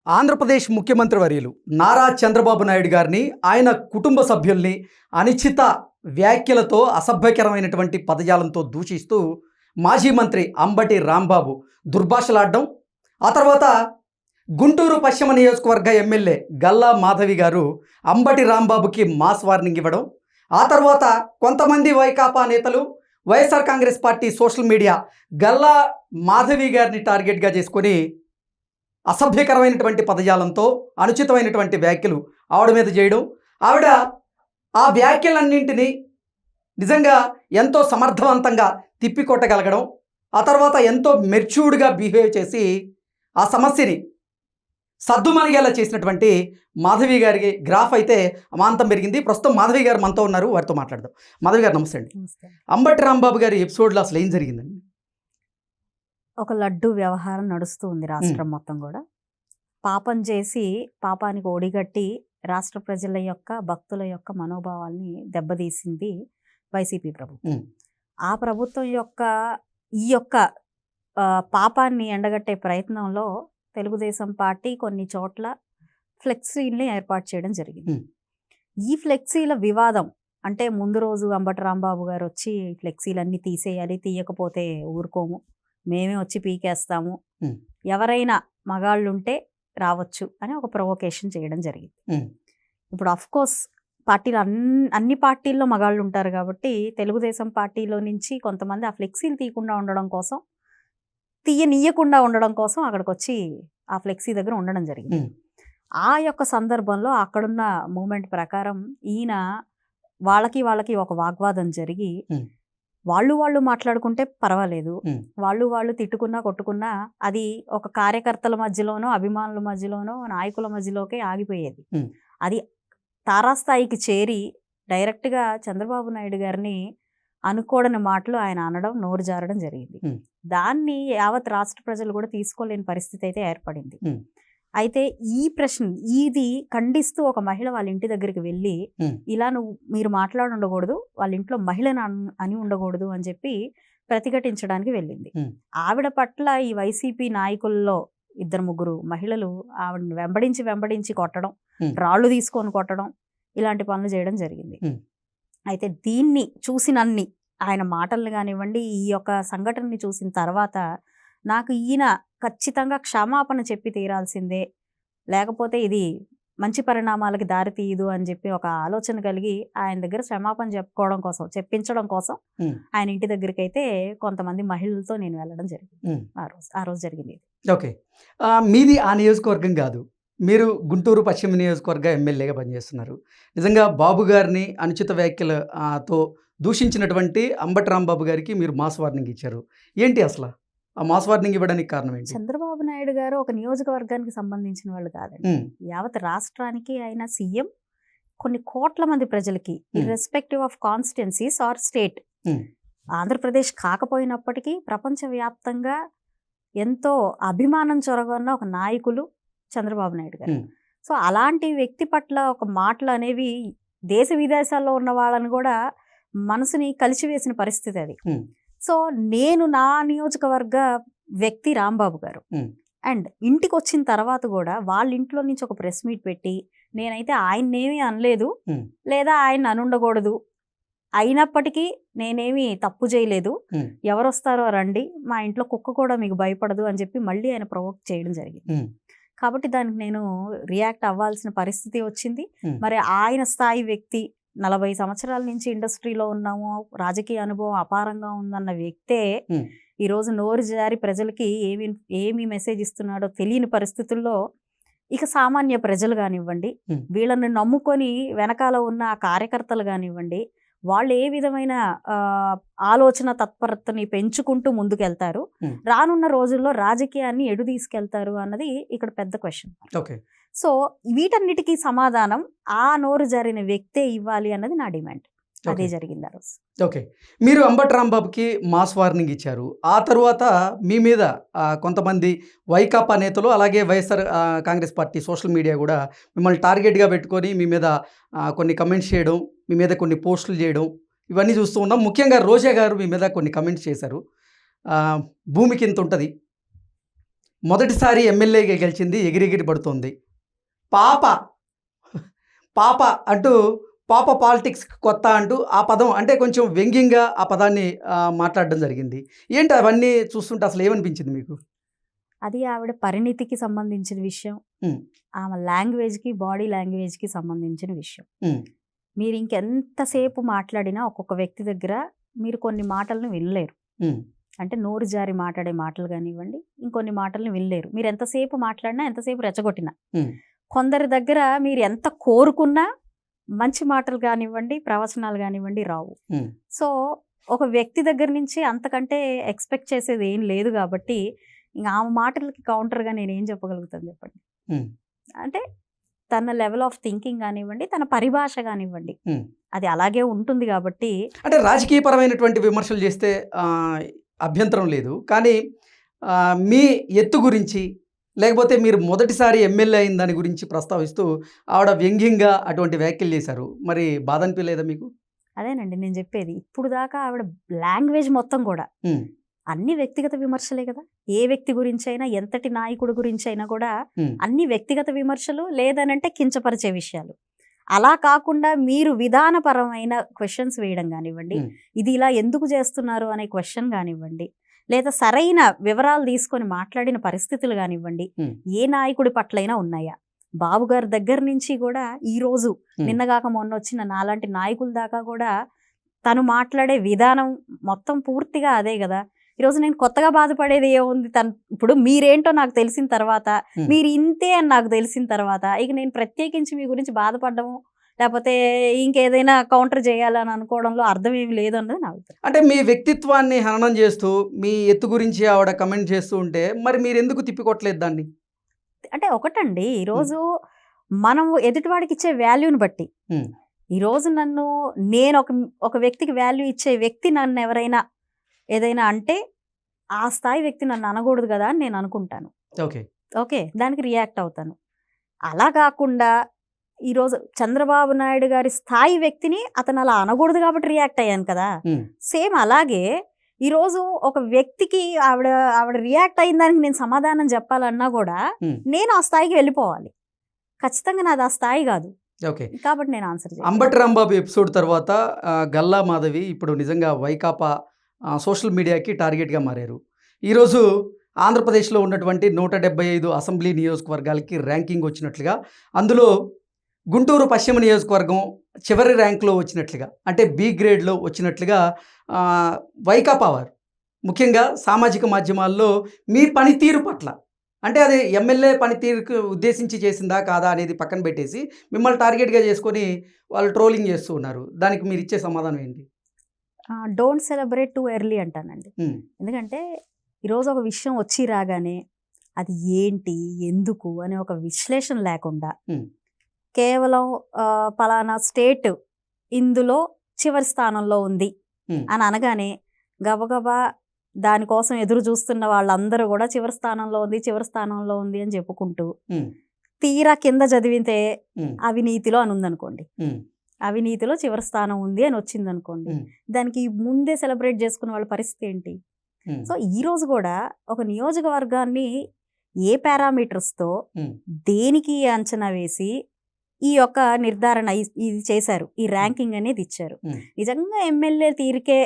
ఆంధ్రప్రదేశ్ ముఖ్యమంత్రి వర్యులు నారా చంద్రబాబు నాయుడు గారిని ఆయన కుటుంబ సభ్యుల్ని అనిశ్చిత వ్యాఖ్యలతో అసభ్యకరమైనటువంటి పదజాలంతో దూషిస్తూ మాజీ మంత్రి అంబటి రాంబాబు దుర్భాషలాడడం, ఆ తర్వాత గుంటూరు పశ్చిమ నియోజకవర్గ ఎమ్మెల్యే గల్లా మాధవి గారు అంబటి రాంబాబుకి మాస్ వార్నింగ్ ఇవ్వడం, ఆ తర్వాత కొంతమంది వైకాపా నేతలు YSR Congress party social media Galla Madhavi గారిని టార్గెట్గా చేసుకొని అసభ్యకరమైనటువంటి పదజాలంతో అనుచితమైనటువంటి వ్యాఖ్యలు ఆవిడ మీద చేయడం, ఆవిడ ఆ వ్యాఖ్యలన్నింటినీ నిజంగా ఎంతో సమర్థవంతంగా తిప్పికొట్టగలగడం, ఆ తర్వాత ఎంతో మెచ్యూర్డ్గా బిహేవ్ చేసి ఆ సమస్యని సద్దుమణిగేలా చేసినటువంటి మాధవి గారికి గ్రాఫ్ అయితే అమాంతం పెరిగింది. ప్రస్తుతం మాధవి గారు మనతో ఉన్నారు, వారితో మాట్లాడదాం. మాధవి గారు నమస్తే అండి. అంబటి రాంబాబు గారి ఎపిసోడ్లో అసలు ఏం జరిగిందండి? ఒక లడ్డు వ్యవహారం నడుస్తూ ఉంది రాష్ట్రం మొత్తం కూడా. పాపం చేసి పాపానికి ఒడిగట్టి రాష్ట్ర ప్రజల యొక్క భక్తుల యొక్క మనోభావాల్ని దెబ్బతీసింది వైసీపీ ప్రభుత్వం. ఆ ప్రభుత్వం యొక్క ఈ యొక్క పాపాన్ని ఎండగట్టే ప్రయత్నంలో తెలుగుదేశం పార్టీ కొన్ని చోట్ల ఫ్లెక్సీల్ని ఏర్పాటు చేయడం జరిగింది. ఈ ఫ్లెక్సీల వివాదం అంటే ముందు రోజు అంబటి రాంబాబు గారు వచ్చి ఫ్లెక్సీలన్నీ తీసేయాలి, తీయకపోతే ఊరుకోము, మేమే వచ్చి పీకేస్తాము, ఎవరైనా మగాళ్ళుంటే రావచ్చు అని ఒక ప్రొవొకేషన్ చేయడం జరిగింది. ఇప్పుడు అఫ్కోర్స్ పార్టీలు అన్ని పార్టీల్లో మగాళ్ళు ఉంటారు కాబట్టి తెలుగుదేశం పార్టీలో నుంచి కొంతమంది ఆ ఫ్లెక్సీలు తీయకుండా ఉండడం కోసం, తీయనీయకుండా ఉండడం కోసం అక్కడికి వచ్చి ఆ ఫ్లెక్సీ దగ్గర ఉండడం జరిగింది. ఆ యొక్క సందర్భంలో అక్కడున్న మూమెంట్ ప్రకారం ఈయన వాళ్ళకి ఒక వాగ్వాదం జరిగి వాళ్ళు మాట్లాడుకుంటే పర్వాలేదు, వాళ్ళు తిట్టుకున్నా కొట్టుకున్నా అది ఒక కార్యకర్తల మధ్యలోనో అభిమానుల మధ్యలోనో నాయకుల మధ్యలోకే ఆగిపోయేది. అది తారాస్థాయికి చేరి డైరెక్ట్గా చంద్రబాబు నాయుడు గారిని అనుకోడని మాటలు ఆయన అనడం, నోరు జారడం జరిగింది. దాన్ని యావత్ రాష్ట్ర ప్రజలు కూడా తీసుకోలేని పరిస్థితి అయితే ఏర్పడింది. అయితే ఈ ప్రశ్న ఇది ఖండిస్తూ ఒక మహిళ వాళ్ళ ఇంటి దగ్గరికి వెళ్ళి ఇలా మీరు మాట్లాడి ఉండకూడదు, వాళ్ళ ఇంట్లో మహిళను అని ఉండకూడదు అని చెప్పి ప్రతిఘటించడానికి వెళ్ళింది. ఆవిడ పట్ల ఈ వైసీపీ నాయకుల్లో 2-3 మహిళలు ఆవిడని వెంబడించి కొట్టడం, రాళ్లు తీసుకొని కొట్టడం, ఇలాంటి పనులు చేయడం జరిగింది. అయితే దీన్ని చూసినన్ని ఆయన మాటలను కానివ్వండి, ఈ యొక్క సంఘటనని చూసిన తర్వాత నాకు ఈయన ఖచ్చితంగా క్షమాపణ చెప్పి తీరాల్సిందే, లేకపోతే ఇది మంచి పరిణామాలకి దారి తీయదు అని చెప్పి ఒక ఆలోచన కలిగి ఆయన దగ్గర క్షమాపణ చెప్పించడం కోసం ఆయన ఇంటి దగ్గరికి అయితే కొంతమంది మహిళలతో నేను వెళ్ళడం జరిగింది. ఆ రోజు జరిగింది. ఓకే, మీది ఆ నియోజకవర్గం కాదు, మీరు గుంటూరు పశ్చిమ నియోజకవర్గ ఎమ్మెల్యేగా పనిచేస్తున్నారు. నిజంగా బాబు గారిని అనుచిత వ్యాఖ్యలతో దూషించినటువంటి అంబటి రాంబాబు గారికి మీరు మాస్ వార్నింగ్ ఇచ్చారు. ఏంటి అసలు ఆ మాస్ వార్నింగ్ ఇవ్వడానికి కారణం ఏంటి? చంద్రబాబు నాయుడు గారు ఒక నియోజకవర్గానికి సంబంధించిన వాళ్ళు కాదండి, యావత్ రాష్ట్రానికి ఆయన సీఎం. కొన్ని కోట్ల మంది ప్రజలకి irrespective of constituencies or state, Andhra Pradesh కాకపోయినప్పటికీ ప్రపంచవ్యాప్తంగా ఎంతో అభిమానం చొరగొన్న ఒక నాయకులు చంద్రబాబు నాయుడు గారు. సో అలాంటి వ్యక్తి పట్ల ఒక మాటలు అనేవి దేశ విదేశాల్లో ఉన్న వాళ్ళని కూడా మనసుని కలిసివేసిన పరిస్థితి అది. సో నేను నా నియోజకవర్గ వ్యక్తి రాంబాబు గారు అండ్ ఇంటికి వచ్చిన తర్వాత కూడా వాళ్ళ ఇంట్లో నుంచి ఒక ప్రెస్ మీట్ పెట్టి నేనైతే ఆయన్నేమీ అనలేదు, లేదా ఆయన అనుండకూడదు, అయినప్పటికీ నేనేమి తప్పు చేయలేదు, ఎవరొస్తారో రండి, మా ఇంట్లో కుక్క కూడా మీకు భయపడదు అని చెప్పి మళ్ళీ ఆయన ప్రొవోక్ చేయడం జరిగింది. కాబట్టి దానికి నేను రియాక్ట్ అవ్వాల్సిన పరిస్థితి వచ్చింది. మరి ఆయన స్థాయి వ్యక్తి, 40 సంవత్సరాల నుంచి ఇండస్ట్రీలో ఉన్నాము, రాజకీయ అనుభవం అపారంగా ఉందన్న వ్యక్తే ఈరోజు నోరు జారి ప్రజలకి ఏమి మెసేజ్ ఇస్తున్నాడో తెలియని పరిస్థితుల్లో ఇక సామాన్య ప్రజలు కానివ్వండి, వీళ్ళని నమ్ముకొని వెనకాల ఉన్న కార్యకర్తలు కానివ్వండి, వాళ్ళు ఏ విధమైన ఆలోచన తత్పరతని పెంచుకుంటూ ముందుకెళ్తారు, రానున్న రోజుల్లో రాజకీయాన్ని ఎటు తీసుకెళ్తారు అన్నది ఇక్కడ పెద్ద క్వశ్చన్. సో వీటన్నిటికీ సమాధానం ఆ నోరు జారిన వ్యక్తే ఇవ్వాలి అన్నది నా డిమాండ్. అదే జరిగింది ఆ రోజు. ఓకే, మీరు అంబటి రాంబాబుకి మాస్ వార్నింగ్ ఇచ్చారు. ఆ తర్వాత మీ మీద కొంతమంది వైకాపా నేతలు అలాగే YSR Congress party social media కూడా మిమ్మల్ని టార్గెట్గా పెట్టుకొని మీ మీద కొన్ని కమెంట్స్ చేయడం, మీ మీద కొన్ని పోస్టులు చేయడం, ఇవన్నీ చూస్తూ ఉన్నాం. ముఖ్యంగా రోజా గారు మీ మీద కొన్ని కమెంట్స్ చేశారు. భూమికి ఇంత ఉంటుంది, మొదటిసారి ఎమ్మెల్యేగా గెలిచింది, ఎగిరెగిరి పడుతుంది. పాప పాప అంటూ పాప పాలిటిక్స్ కొత్త అంటూ ఆ పదం అంటే కొంచెం వ్యంగ్యంగా ఆ పదాన్ని మాట్లాడడం జరిగింది. ఏంటి అవన్నీ చూస్తుంటే అసలు ఏమనిపించింది మీకు? అది ఆవిడ పరిణితికి సంబంధించిన విషయం. హ్మ్. ఆమె లాంగ్వేజ్‌కి, బాడీ లాంగ్వేజ్‌కి సంబంధించిన విషయం. హ్మ్. మీరు ఇంకెంతసేపు మాట్లాడినా ఒక్కొక్క వ్యక్తి దగ్గర మీరు కొన్ని మాటలను వినలేరు. హ్మ్. అంటే నోరు జారి మాట్లాడే మాటలు గానివ్వండి, ఇంకొన్ని మాటలను వినలేరు. మీరు ఎంతసేపు మాట్లాడినా, ఎంతసేపు రెచ్చగొట్టినా. హ్మ్. కొందరి దగ్గర మీరు ఎంత కోరుకున్నా మంచి మాటలు గానివ్వండి, ప్రవచనాలు గానివ్వండి రావు. హ్మ్. సో, ఒక వ్యక్తి దగ్గర నుంచి అంతకంటే ఎక్స్‌పెక్ట్ చేసేది ఏం లేదు గాబట్టి, ఇంక ఆమె మాటలకి కౌంటర్‌గా నేనేం చెప్పగలుగుతాను చెప్పండి. హ్మ్. అంటే తన లెవెల్ ఆఫ్ థింకింగ్ గానివ్వండి, తన పరిభాష గానివ్వండి, హ్మ్. అది అలాగే ఉంటుంది గాబట్టి అంటే రాజకీయపరమైనటువంటి విమర్శలు చేస్తే అభ్యంతరం లేదు. కానీ మీ ఎత్తు గురించి, లేకపోతే మీరు మొదటిసారి ఎమ్మెల్యే అయిన దాని గురించి ప్రస్తావిస్తూ ఆవిడ వ్యంగ్యంగా అటువంటి వ్యాఖ్యలు చేశారు. మరి బాధ అనిపియలేదా మీకు? అదేనండి నేను జెప్పేది. ఇప్పుడు దాకా ఆవిడ లాంగ్వేజ్ మొత్తం గూడా హ్మ్. అన్ని వ్యక్తిగత విమర్శలే గదా! ఏ వ్యక్తి గురించైనా, ఎంతటి నాయకుడి గురించైనా గూడా హ్మ్. అన్ని వ్యక్తిగత విమర్శలు, లేదనంటే కించపరిచే విషయాలు. అలా కాకుండా మీరు విధానపరమైన క్వెషన్స్ వేయడం గానివ్వండి, హ్మ్. ఇది ఇలా ఎందుకు జేస్తున్నారు అనే క్వెషన్ గానివ్వండి, లేదా సరైన వివరాలు తీసుకొని మాట్లాడిన పరిస్థితులు గానివ్వండి, హ్మ్. ఏ నాయకుడి పట్లైనా ఉన్నాయా? బాబు గారి దగ్గర నుంచి గూడా ఈరోజు నిన్నగాక మొన్నొచ్చిన నాలాంటి నాయకుల దాకా గూడా తను మాట్లాడే విధానం మొత్తం పూర్తిగా అదే గదా! ఈరోజు నేను కొత్తగా బాధపడేది ఏముంది? ఇప్పుడు మీరేంటో నాకు తెలిసిన తర్వాత, హ్మ్. మీరు ఇంతే అని నాకు తెలిసిన తర్వాత, ఇక నేను ప్రత్యేకించి మీ గురించి బాధపడడము, లేపోతే ఇంకేదైనా కౌంటర్ చేయాలని అనుకోవడంలో అర్థం ఏమి లేదన్నది నా అభిప్రాయం. అంటే మీ వ్యక్తిత్వాన్ని హననం చేస్తూ, మీ ఎత్తు గురించి ఆవిడ కామెంట్ చేస్తూ ఉంటే, మరి మీరెందుకు తిప్పికొట్టలేదు దాన్ని? అంటే ఒకటండి, ఈరోజు మనం ఎదుటివాడికిచ్చే వాల్యూని బట్టి, హ్మ్. ఈరోజు నేను ఒక వ్యక్తికి వాల్యూ ఇచ్చే వ్యక్తి నన్నెవరైనా ఏదైనా అంటే, ఆ స్థాయి వ్యక్తి నన్ను అనకూడదు గదా అని నేను అనుకుంటాను. ఓకే. ఓకే. దానికి రియాక్ట్ అవుతాను. అలా కాకుండా ఈరోజు చంద్రబాబు నాయుడు గారి స్థాయి వ్యక్తిని అతను అలా అనకూడదు కాబట్టి రియాక్ట్ అయ్యాను కదా! హ్మ్. సేమ్ అలాగే ఈరోజు ఒక వ్యక్తికి ఆవిడ రియాక్ట్ అయిన దానికి నేను సమాధానం చెప్పాలన్నా గూడా, హ్మ్. నేను ఆ స్థాయికి వెళ్ళిపోవాలి. ఖచ్చితంగా నాది ఆ స్థాయి గాదు. ఓకే. కాబట్టి నేను ఆన్సర్ చేయను. అంబటి రాంబాబు ఎపిసోడ్ తర్వాత గల్లా మాధవి ఇప్పుడు నిజంగా వైకాపా సోషల్ మీడియాకి టార్గెట్‌గా మారారు. ఈరోజు ఆంధ్రప్రదేశ్‌లో ఉన్నటువంటి 175 అసెంబ్లీ నియోజకవర్గాలకి ర్యాంకింగ్ వచ్చినట్లుగా, అందులో గుంటూరు పశ్చిమ నియోజకవర్గం చివరి ర్యాంక్‌లో వచ్చినట్లుగా, అంటే బి గ్రేడ్‌లో వచ్చినట్లుగా వైకాపా వారు ముఖ్యంగా సామాజిక మాధ్యమాల్లో మీ పనితీరు పట్ల, అంటే అది ఎమ్మెల్యే పనితీరుకు ఉద్దేశించి చేసిందా కాదా అనేది పక్కన పెట్టేసి మిమ్మల్ని టార్గెట్‌గా చేసుకొని వాళ్ళు ట్రోలింగ్ చేస్తూ ఉన్నారు. దానికి మీరిచ్చే సమాధానం ఏంటి? డోంట్ సెలబ్రేట్ టూ ఎర్లీ అంటానండి. హ్మ్. ఎందుకంటే ఈరోజు ఒక విషయం వచ్చి రాగానే అది ఏంటి? ఎందుకు? అనే ఒక విశ్లేషణ లేకుండా హ్మ్. కేవలం పలానా స్టేట్ ఇందులో చివరి స్థానంలో ఉంది హ్మ్. అని అనగానే గబగబా దానికోసం ఎదురు చూస్తున్న వాళ్ళందరూ కూడా చివరి స్థానంలో ఉంది, చివరి స్థానంలో ఉంది అని చెప్పుకుంటూ, హ్మ్. తీరా కింద చదివితే హ్మ్. అవినీతిలో అని ఉందనుకోండి. హ్మ్. అవినీతిలో చివరి స్థానం ఉంది అని వచ్చిందనుకోండి. హ్మ్. దానికి ముందే సెలబ్రేట్ చేసుకునే వాళ్ళ పరిస్థితి ఏంటి? హ్మ్. సో ఈరోజు కూడా ఒక నియోజకవర్గాన్ని ఏ పారామీటర్స్‌తో హ్మ్. దేనికి అంచనా వేసి ఈ యొక్క నిర్ధారణ ఇది చేశారు. ఈ ర్యాంకింగ్ అనేది ఇచ్చారు. హ్మ్. నిజంగా ఎమ్మెల్యే తీరుకే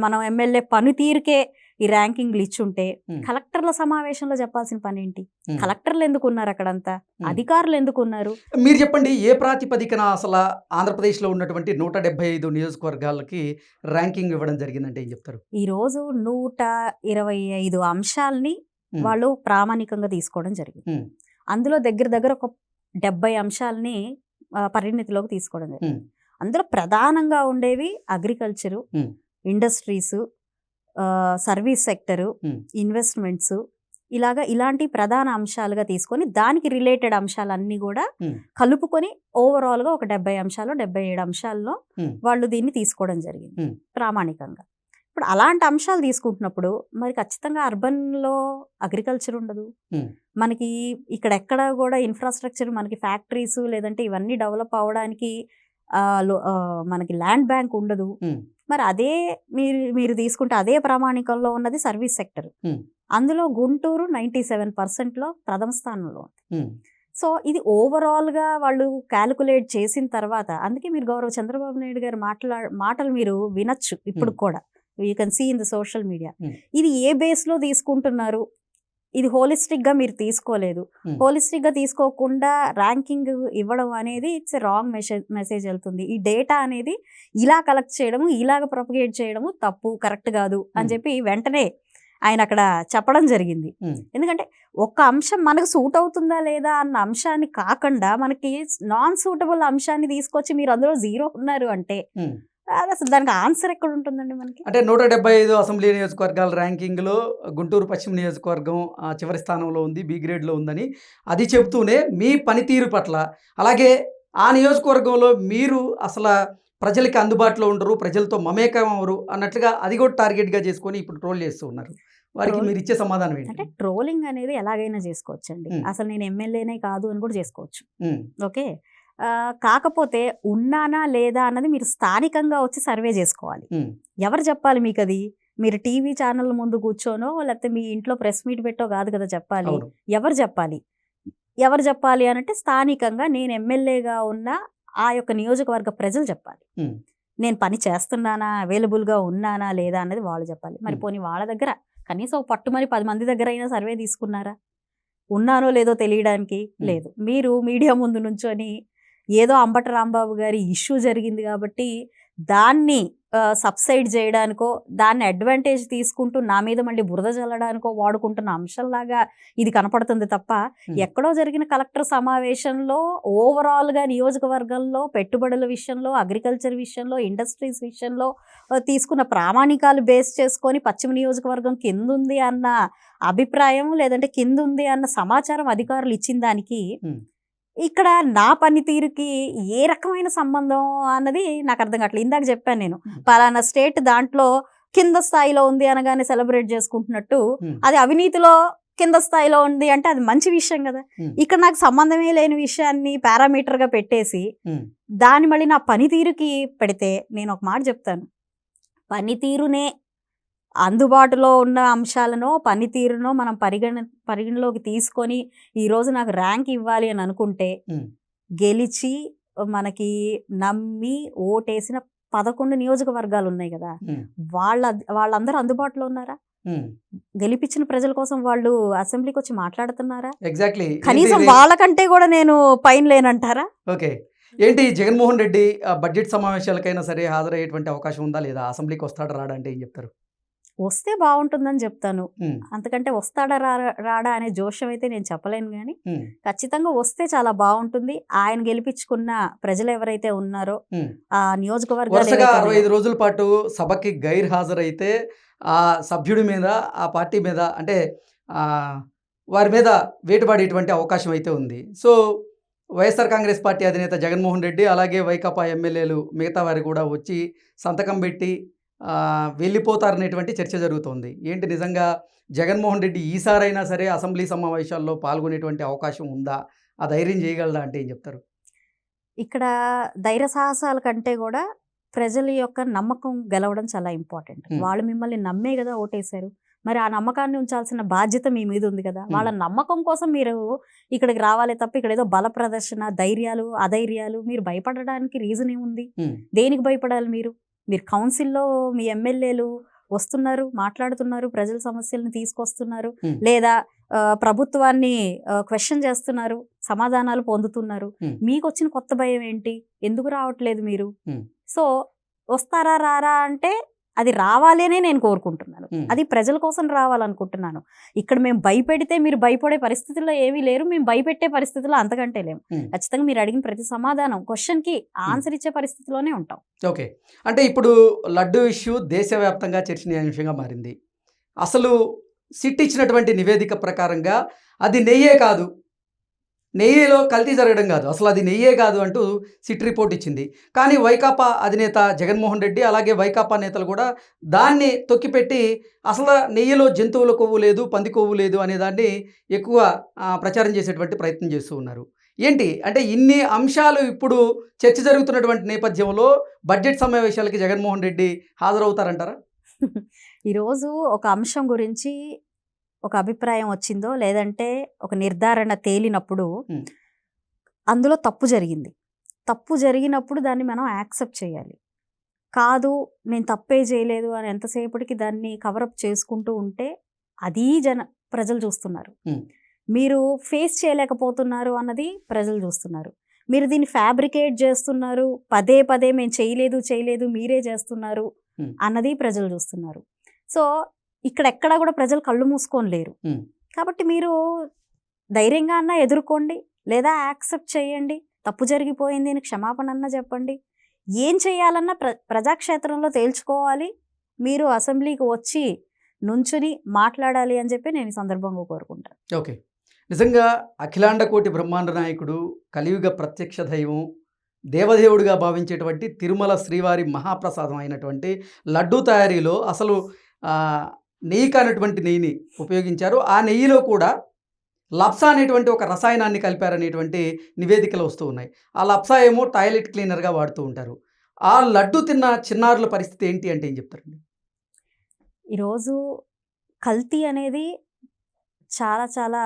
మనం ఎమ్మెల్యే పనితీరుకే ఈ ర్యాంకింగ్‌లు ఇచ్చుంటే హ్మ్. కలెక్టర్ల సమావేశంలో చెప్పాల్సిన పనేంటి? హ్మ్. కలెక్టర్లు ఎందుకున్నారు అక్కడంతా? హ్మ్. అధికారులు ఎందుకున్నారు? మీరు చెప్పండి, ఏ ప్రాతిపదికన అసల ఆంధ్రప్రదేశ్‌లో ఉన్నటువంటి 175 నియోజకవర్గాలకి ర్యాంకింగ్ ఇవ్వడం జరిగిందంటే ఏం చెప్తారు? ఈరోజు 125 అంశాల్ని హ్మ్. వాళ్ళు ప్రామాణికంగా తీసుకోవడం జరిగింది. హ్మ్. అందులో దగ్గర దగ్గర ఒక 70 అంశాల్ని పరిణితిలోకి తీసుకోవడం జరిగింది. హ్మ్. అందులో ప్రధానంగా ఉండేవి అగ్రికల్చరు, హ్మ్. ఇండస్ట్రీసు, సర్వీస్ సెక్టరు, హ్మ్. ఇన్వెస్ట్మెంట్సు, ఇలాంటి ప్రధాన అంశాలుగా తీసుకొని దానికి రిలేటెడ్ అంశాలన్నీ కూడా హ్మ్. కలుపుకొని ఓవరాల్‌గా ఒక 70 అంశాలు, 77 అంశాల్లో హ్మ్. వాళ్ళు దీన్ని తీసుకోవడం జరిగింది హ్మ్. ప్రామాణికంగా. ఇప్పుడు అలాంటి అంశాలు తీసుకుంటున్నప్పుడు మరి ఖచ్చితంగా అర్బన్‌లో అగ్రికల్చర్ ఉండదు. హ్మ్. మనకి ఇక్కడెక్కడ కూడా ఇన్‌ఫ్రాస్ట్రక్చర్ మనకి ఫ్యాక్టరీస్ లేదంటే ఇవన్నీ డెవలప్ అవ్వడానికి మనకి ల్యాండ్ బ్యాంక్ ఉండదు. హ్మ్. మరి అదే మీరు తీసుకుంటే అదే ప్రామాణికంలో ఉన్నది సర్వీస్ సెక్టర్. హ్మ్. అందులో గుంటూరు 97%లో ప్రథమ స్థానంలో ఉంది. ఉమ్, సో ఇది ఓవరాల్గా వాళ్ళు క్యాలిక్యులేట్ చేసిన తర్వాత, అందుకే మీరు గౌరవ చంద్రబాబు నాయుడు గారు మాటలు మీరు వినొచ్చు ఇప్పుడు కూడా, you can see in the social media. Hmm. ఇది ఏ బేస్లో తీసుకుంటున్నారు, ఇది హోలిస్టిక్గా మీరు తీసుకోలేదు. హోలిస్టిక్గా తీసుకోకుండా ర్యాంకింగ్ ఇవ్వడం అనేది ఇట్స్ ఎ రాంగ్ మెసేజ్ వెళ్తుంది. ఈ డేటా అనేది ఇలా కలెక్ట్ చేయడము, ఇలాగ ప్రొపగేట్ చేయడము తప్పు, కరెక్ట్ కాదు అని చెప్పి వెంటనే ఆయన అక్కడ చెప్పడం జరిగింది. ఎందుకంటే ఒక్క అంశం మనకు సూట్ అవుతుందా లేదా అన్న అంశాన్ని కాకుండా మనకి నాన్ సూటబుల్ అంశాన్ని తీసుకొచ్చి మీరు అందులో 0 ఉన్నారు అంటే అది అసలు దానికి ఆన్సర్ ఎక్కడ ఉంటుందండి మనకి? అంటే 175 అసెంబ్లీ నియోజకవర్గాల ర్యాంకింగ్లో గుంటూరు పశ్చిమ నియోజకవర్గం చివరి స్థానంలో ఉంది, బి గ్రేడ్లో ఉందని అది చెబుతూనే మీ పనితీరు పట్ల, అలాగే ఆ నియోజకవర్గంలో మీరు అసలు ప్రజలకి అందుబాటులో ఉండరు, ప్రజలతో మమేకం అవరు అన్నట్లుగా అది కూడా టార్గెట్గా చేసుకొని ఇప్పుడు ట్రోల్ చేస్తూ ఉన్నారు. వారికి మీరు ఇచ్చే సమాధానం అంటే ఏంటి? ట్రోలింగ్ అనేది ఎలాగైనా చేసుకోవచ్చండి. అసలు నేను ఎమ్మెల్యేనే కాదు అని కూడా చేసుకోవచ్చు. ఓకే, కాకపోతే ఉన్నానా లేదా అన్నది మీరు స్థానికంగా వచ్చి సర్వే చేసుకోవాలి. ఎవరు చెప్పాలి మీకు అది? మీరు టీవీ ఛానల్ ముందు కూర్చోనో లేకపోతే మీ ఇంట్లో ప్రెస్ మీట్ పెట్టో కాదు కదా చెప్పాలి. ఎవరు చెప్పాలి? ఎవరు చెప్పాలి అని అంటే స్థానికంగా నేను ఎమ్మెల్యేగా ఉన్న ఆ యొక్క నియోజకవర్గ ప్రజలు చెప్పాలి. నేను పని చేస్తున్నానా, అవైలబుల్గా ఉన్నానా లేదా అన్నది వాళ్ళు చెప్పాలి. మరి పోనీ వాళ్ళ దగ్గర కనీసం పట్టుమని 10 మంది దగ్గర అయినా సర్వే తీసుకున్నారా? ఉన్నానో లేదో తెలియడానికి లేదు. మీరు మీడియా ముందు నుంచొని ఏదో అంబటి రాంబాబు గారి ఇష్యూ జరిగింది కాబట్టి దాన్ని సబ్సైడ్ చేయడానికో, దాన్ని అడ్వాంటేజ్ తీసుకుంటూ నా మీద మళ్ళీ బురద చల్లడానికో వాడుకుంటున్న అంశంలాగా ఇది కనపడుతుంది తప్ప, ఎక్కడో జరిగిన కలెక్టర్ సమావేశంలో ఓవరాల్గా నియోజకవర్గంలో పెట్టుబడుల విషయంలో, అగ్రికల్చర్ విషయంలో, ఇండస్ట్రీస్ విషయంలో తీసుకున్న ప్రామాణికాలు బేస్ చేసుకొని పశ్చిమ నియోజకవర్గం కిందుంది అన్న అభిప్రాయం, లేదంటే కిందుంది అన్న సమాచారం అధికారులు ఇచ్చిన దానికి ఇక్కడ నా పనితీరుకి ఏ రకమైన సంబంధం అన్నది నాకు అర్థం కావట్లేదు. ఇందాక చెప్పాను నేను, పలానా స్టేట్ దాంట్లో కింద స్థాయిలో ఉంది అనగానే సెలబ్రేట్ చేసుకుంటున్నట్టు అది అవినీతిలో కింద స్థాయిలో ఉంది అంటే అది మంచి విషయం కదా. ఇక్కడ నాకు సంబంధమే లేని విషయాన్ని పారామీటర్గా పెట్టేసి దాన్ని మళ్ళీ నా పనితీరుకి పెడితే, నేను ఒక మాట చెప్తాను, పనితీరునే అందుబాటులో ఉన్న అంశాలను, పనితీరునో మనం పరిగణలోకి తీసుకొని ఈరోజు నాకు ర్యాంక్ ఇవ్వాలి అని అనుకుంటే, గెలిచి మనకి నమ్మి ఓటేసిన 11 నియోజకవర్గాలు ఉన్నాయి కదా, వాళ్ళందరూ అందుబాటులో ఉన్నారా? గెలిపించిన ప్రజల కోసం వాళ్ళు అసెంబ్లీకి వచ్చి మాట్లాడుతున్నారా? ఎగ్జాక్ట్లీ. కనీసం వాళ్ళకంటే కూడా నేను పైన లేనంటారా? ఓకే, ఏంటి జగన్మోహన్ రెడ్డి బడ్జెట్ సమావేశాలకైనా సరే హాజరయ్యేటువంటి అవకాశం ఉందా లేదా? అసెంబ్లీకి వస్తాడా రాడా అంటే ఏం చెప్తారు? వస్తే బాగుంటుందని చెప్తాను. అంతకంటే వస్తాడా రాడా అనే జోష్యం అయితే నేను చెప్పలేను, కానీ ఖచ్చితంగా వస్తే చాలా బాగుంటుంది. ఆయన గెలిపించుకున్న ప్రజలు ఎవరైతే ఉన్నారో ఆ నియోజకవర్గాలు 65 రోజుల పాటు సభకి గైర్ హాజరైతే ఆ సభ్యుడి మీద, ఆ పార్టీ మీద, అంటే వారి మీద వేటుపడేటువంటి అవకాశం అయితే ఉంది. సో వైఎస్ఆర్ కాంగ్రెస్ పార్టీ అధినేత జగన్మోహన్ రెడ్డి, అలాగే వైకాపా ఎమ్మెల్యేలు మిగతా వారు కూడా వచ్చి సంతకం పెట్టి వెళ్ళిపోతారనేటువంటి చర్చ జరుగుతోంది. ఏంటి నిజంగా జగన్మోహన్ రెడ్డి ఈసారైనా సరే అసెంబ్లీ సమావేశాల్లో పాల్గొనేటువంటి అవకాశం ఉందా? ఆ ధైర్యం చేయగలదా అంటే ఏం చెప్తారు? ఇక్కడ ధైర్య సాహసాల కంటే కూడా ప్రజల యొక్క నమ్మకం గెలవడం చాలా ఇంపార్టెంట్. వాళ్ళు మిమ్మల్ని నమ్మే కదా ఓటేశారు, మరి ఆ నమ్మకాన్ని ఉంచాల్సిన బాధ్యత మీ మీద ఉంది కదా. వాళ్ళ నమ్మకం కోసం మీరు ఇక్కడికి రావాలి తప్ప ఇక్కడ ఏదో బల ప్రదర్శన, ధైర్యాలు అధైర్యాలు, మీరు భయపడడానికి రీజన్ ఏముంది? దేనికి భయపడాలి? మీరు కౌన్సిల్లో మీ ఎమ్మెల్యేలు వస్తున్నారు, మాట్లాడుతున్నారు, ప్రజల సమస్యలను తీసుకొస్తున్నారు, లేదా ప్రభుత్వాన్ని క్వశ్చన్ చేస్తున్నారు, సమాధానాలు పొందుతున్నారు. మీకు వచ్చిన కొత్త భయం ఏంటి? ఎందుకు రావట్లేదు మీరు? సో వస్తారా రారా అంటే అది రావాలి అనే నేను కోరుకుంటున్నాను, అది ప్రజల కోసం రావాలనుకుంటున్నాను. ఇక్కడ మేము భయపెడితే మీరు భయపడే పరిస్థితుల్లో ఏమీ లేరు, మేము భయపెట్టే పరిస్థితుల్లో అంతకంటే లేము. ఖచ్చితంగా మీరు అడిగిన ప్రతి సమాధానం, క్వశ్చన్కి ఆన్సర్ ఇచ్చే పరిస్థితిలోనే ఉంటాం. ఓకే, అంటే ఇప్పుడు లడ్డు ఇష్యూ దేశవ్యాప్తంగా చర్చనీయాంశంగా మారింది. అసలు సిట్ ఇచ్చినటువంటి నివేదిక ప్రకారంగా అది నెయ్యే కాదు, నెయ్యిలో కల్తీ జరగడం కాదు, అసలు అది నెయ్యే కాదు అంటూ సిట్ రిపోర్ట్ ఇచ్చింది. కానీ వైకాపా అధినేత జగన్మోహన్ రెడ్డి, అలాగే వైకాపా నేతలు కూడా దాన్ని తొక్కిపెట్టి అసలు నెయ్యిలో జంతువుల కొవ్వు లేదు, పంది కొవ్వు లేదు అనే దాన్ని ఎక్కువ ప్రచారం చేసేటువంటి ప్రయత్నం చేస్తూ ఉన్నారు. ఏంటి అంటే ఇన్ని అంశాలు ఇప్పుడు చర్చ జరుగుతున్నటువంటి నేపథ్యంలో బడ్జెట్ సమావేశాలకి జగన్మోహన్ రెడ్డి హాజరవుతారంటారా? ఈరోజు ఒక అంశం గురించి ఒక అభిప్రాయం వచ్చిందో లేదంటే ఒక నిర్ధారణ తేలినప్పుడు Hmm. అందులో తప్పు జరిగింది. తప్పు జరిగినప్పుడు దాన్ని మనం యాక్సెప్ట్ చేయాలి. కాదు నేను తప్పే చేయలేదు అని ఎంతసేపటికి దాన్ని కవరప్ చేసుకుంటూ ఉంటే అది ప్రజలు చూస్తున్నారు. Hmm. మీరు ఫేస్ చేయలేకపోతున్నారు అన్నది ప్రజలు చూస్తున్నారు. మీరు దీన్ని ఫ్యాబ్రికేట్ చేస్తున్నారు, పదే పదే మేము చేయలేదు మీరే చేస్తున్నారు Hmm. అన్నది ప్రజలు చూస్తున్నారు. సో ఇక్కడెక్కడా కూడా ప్రజలు కళ్ళు మూసుకొని లేరు. Hmm. కాబట్టి మీరు ధైర్యంగా అన్నా ఎదుర్కోండి, లేదా యాక్సెప్ట్ చేయండి. తప్పు జరిగిపోయింది అని క్షమాపణ అన్నా చెప్పండి. ఏం చేయాలన్నా ప్రజాక్షేత్రంలో తేల్చుకోవాలి. మీరు అసెంబ్లీకి వచ్చి నుంచుని మాట్లాడాలి అని చెప్పి నేను ఈ సందర్భంగా కోరుకుంటాను. ఓకే, నిజంగా అఖిలాండ కోటి బ్రహ్మాండ నాయకుడు, కలియుగ ప్రత్యక్ష దైవం, దేవదేవుడిగా భావించేటువంటి తిరుమల శ్రీవారి మహాప్రసాదం అయినటువంటి లడ్డూ తయారీలో అసలు నెయ్యి కానటువంటి నెయ్యిని ఉపయోగించారు. ఆ నెయ్యిలో కూడా లప్సా అనేటువంటి ఒక రసాయనాన్ని కలిపారనేటువంటి నివేదికలు వస్తూ ఉన్నాయి. ఆ లప్సా ఏమో టాయిలెట్ క్లీనర్గా వాడుతూ ఉంటారు. ఆ లడ్డు తిన్న చిన్నారుల పరిస్థితి ఏంటి అంటే ఏం చెప్తారండి? ఈరోజు కల్తీ అనేది చాలా చాలా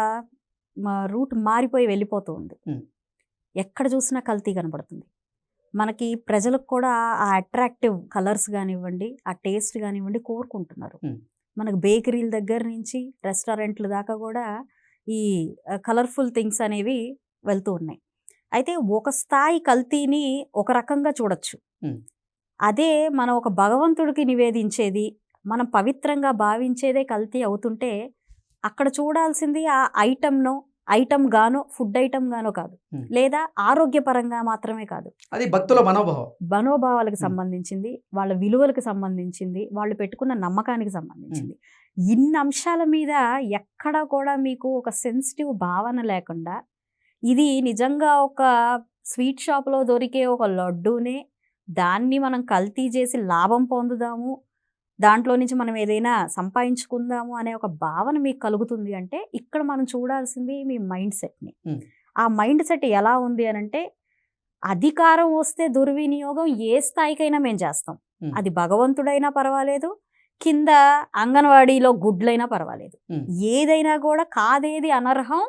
రూట్ మారిపోయి వెళ్ళిపోతూ ఉంది. ఎక్కడ చూసినా కల్తీ కనబడుతుంది. మనకి ప్రజలకు కూడా ఆ అట్రాక్టివ్ కలర్స్ కానివ్వండి, ఆ టేస్ట్ కానివ్వండి కోరుకుంటున్నారు. మనకు బేకరీల దగ్గర నుంచి రెస్టారెంట్ల దాకా కూడా ఈ కలర్ఫుల్ థింగ్స్ అనేవి వెళ్తూ ఉన్నాయి. అయితే ఒక స్థాయి కల్తీని ఒక రకంగా చూడొచ్చు. అదే మనం ఒక భగవంతుడికి నివేదించేది, మనం పవిత్రంగా భావించేదే కల్తీ అవుతుంటే అక్కడ చూడాల్సింది ఆ ఐటమ్ గానో ఫుడ్ ఐటమ్ గానో కాదు, లేదా ఆరోగ్యపరంగా మాత్రమే కాదు, అది భక్తుల మనోభావాలకు సంబంధించింది, వాళ్ళ విలువలకు సంబంధించింది, వాళ్ళు పెట్టుకున్న నమ్మకానికి సంబంధించింది. ఇన్ని అంశాల మీద ఎక్కడ కూడా మీకు ఒక సెన్సిటివ్ భావన లేకుండా ఇది నిజంగా ఒక స్వీట్ షాప్లో దొరికే ఒక లడ్డూనే దాన్ని మనం కల్తీ చేసి లాభం పొందుదాము, దాంట్లో నుంచి మనం ఏదైనా సంపాదించుకుందాము అనే ఒక భావన మీకు కలుగుతుంది అంటే ఇక్కడ మనం చూడాల్సింది మీ మైండ్ సెట్ని. ఆ మైండ్ సెట్ ఎలా ఉంది అని అంటే, అధికారం వస్తే దుర్వినియోగం ఏ స్థాయికైనా మేము చేస్తాం. అది భగవంతుడైనా పర్వాలేదు, కింద అంగన్వాడీలో గుడ్లైనా పర్వాలేదు, ఏదైనా కూడా కాదేది అనర్హం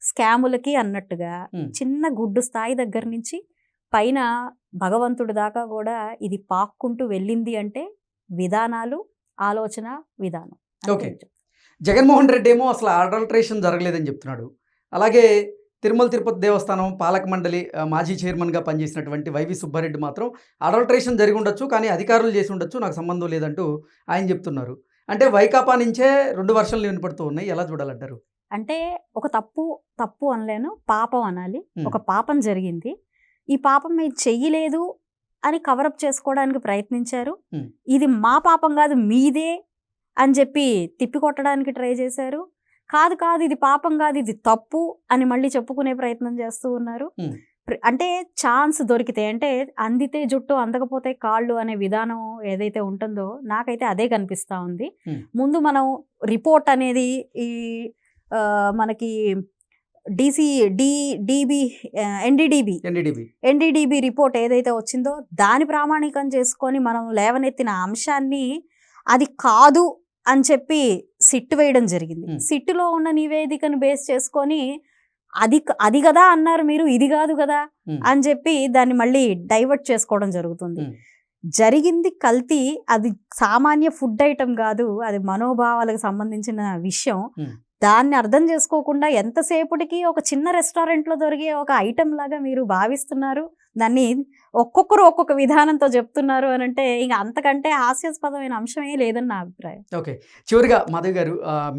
స్కాములకి అన్నట్టుగా చిన్న గుడ్డు స్థాయి దగ్గర నుంచి పైన భగవంతుడి దాకా కూడా ఇది పాక్కుంటూ వెళ్ళింది అంటే విధానాలు, ఆలోచన విధానం. ఓకే, జగన్మోహన్ రెడ్డి ఏమో అసలు అడల్ట్రేషన్ జరగలేదని చెప్తున్నాడు. అలాగే తిరుమల తిరుపతి దేవస్థానం పాలక మండలి మాజీ చైర్మన్గా పనిచేసినటువంటి వైవి సుబ్బారెడ్డి మాత్రం అడల్ట్రేషన్ జరిగి ఉండొచ్చు, కానీ అధికారులు చేసి ఉండొచ్చు, నాకు సంబంధం లేదంటూ ఆయన చెప్తున్నారు. అంటే వైకాపా నుంచే 2 వర్షన్లు వినపడుతూ ఉన్నాయి. ఎలా చూడాలంటారు? అంటే ఒక తప్పు అనలేను, పాపం అనాలి. ఒక పాపం జరిగింది, ఈ పాపం మీరు చెయ్యలేదు అని కవరప్ చేసుకోవడానికి ప్రయత్నించారు. ఇది మా పాపం కాదు మీదే అని చెప్పి తిప్పికొట్టడానికి ట్రై చేశారు. కాదు ఇది పాపం కాదు, ఇది తప్పు అని మళ్ళీ చెప్పుకునే ప్రయత్నం చేస్తూ ఉన్నారు. అంటే ఛాన్స్ దొరికితే, అంటే అందితే జుట్టు అందకపోతే కాళ్ళు అనే విధానం ఏదైతే ఉంటుందో నాకైతే అదే కనిపిస్తూ ఉంది. ముందు మనం రిపోర్ట్ అనేది ఈ మనకి ఎన్డీడీబీ రిపోర్ట్ ఏదైతే వచ్చిందో దాని ప్రామాణికం చేసుకొని మనం లేవనెత్తిన అంశాన్ని అది కాదు అని చెప్పి సిట్ వేయడం జరిగింది. సిట్టులో ఉన్న నివేదికను బేస్ చేసుకొని అది కదా అన్నారు మీరు, ఇది కాదు కదా అని చెప్పి దాన్ని మళ్ళీ డైవర్ట్ చేసుకోవడం జరుగుతుంది. జరిగింది కల్తీ, అది సామాన్య ఫుడ్ ఐటమ్ కాదు, అది మనోభావాలకు సంబంధించిన విషయం. దాన్ని అర్థం చేసుకోకుండా ఎంతసేపటికి ఒక చిన్న రెస్టారెంట్లో దొరికే ఒక ఐటమ్ లాగా మీరు భావిస్తున్నారు, దాన్ని ఒక్కొక్కరు ఒక్కొక్క విధానంతో చెప్తున్నారు అని అంటే ఇంకా అంతకంటే హాస్యాస్పదమైన అంశమే లేదని నా అభిప్రాయం. ఓకే, చివరిగా మాధవి గారు,